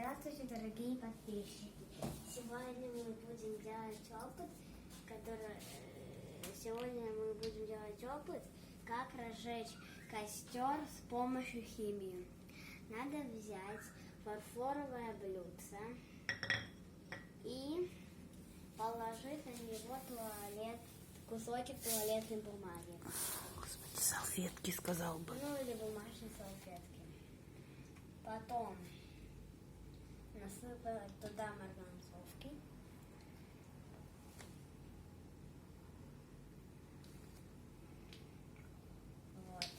Здравствуйте, дорогие подписчики! Сегодня мы будем делать опыт, как разжечь костер с помощью химии. Надо взять фарфоровое блюдце и положить на него кусочек туалетной бумаги. Господи, салфетки сказал бы. Ну или бумажные салфетки. Потом насыпать туда марганцовки. Вот.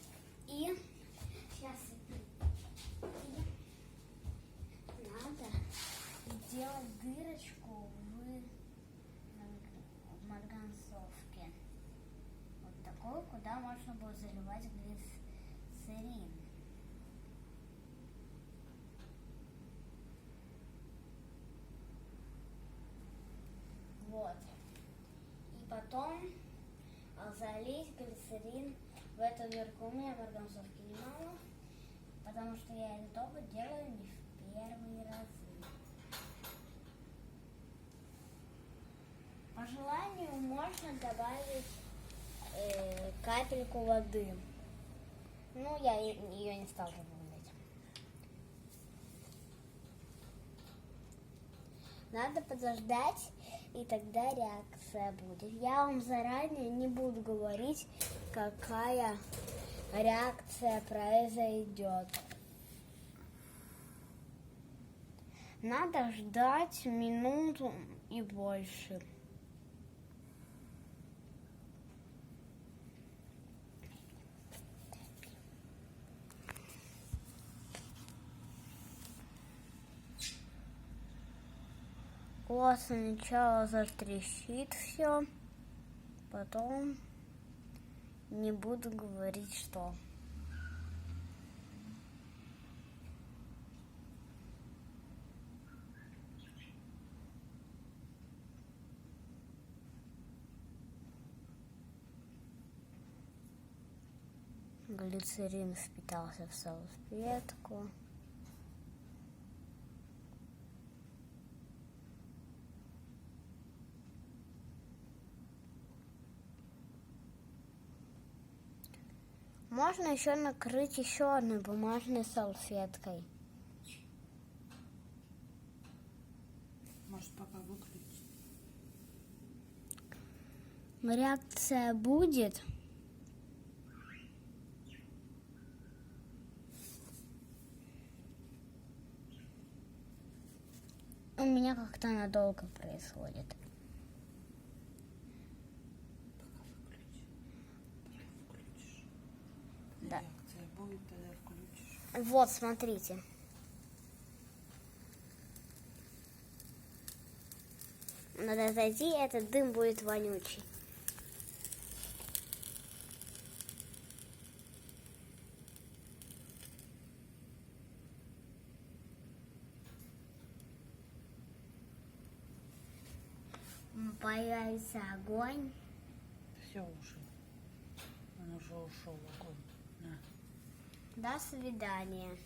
И сейчас надо сделать дырочку в марганцовке. Вот такую, куда можно будет заливать глицерин. Вот. И потом залить глицерин в эту дырку. У меня марганцовки немало, потому что я этот опыт делаю не в первый раз. По желанию можно добавить капельку воды. Ну, я ее не стал добавлять. Надо подождать, и тогда реакция будет. Я вам заранее не буду говорить, какая реакция произойдет. Надо ждать минуту и больше. Вот сначала затрещит все, потом не буду говорить, что. Глицерин впитался в салфетку. Можно еще накрыть еще одной бумажной салфеткой. Может, пока выключить. Реакция будет. У меня как-то надолго происходит. Включишь. Да. Реакция будет, тогда включишь. Вот, смотрите. Надо отойти, этот дым будет вонючий. Появится огонь. Все уже. Он уже ушел, огонь. На. До свидания.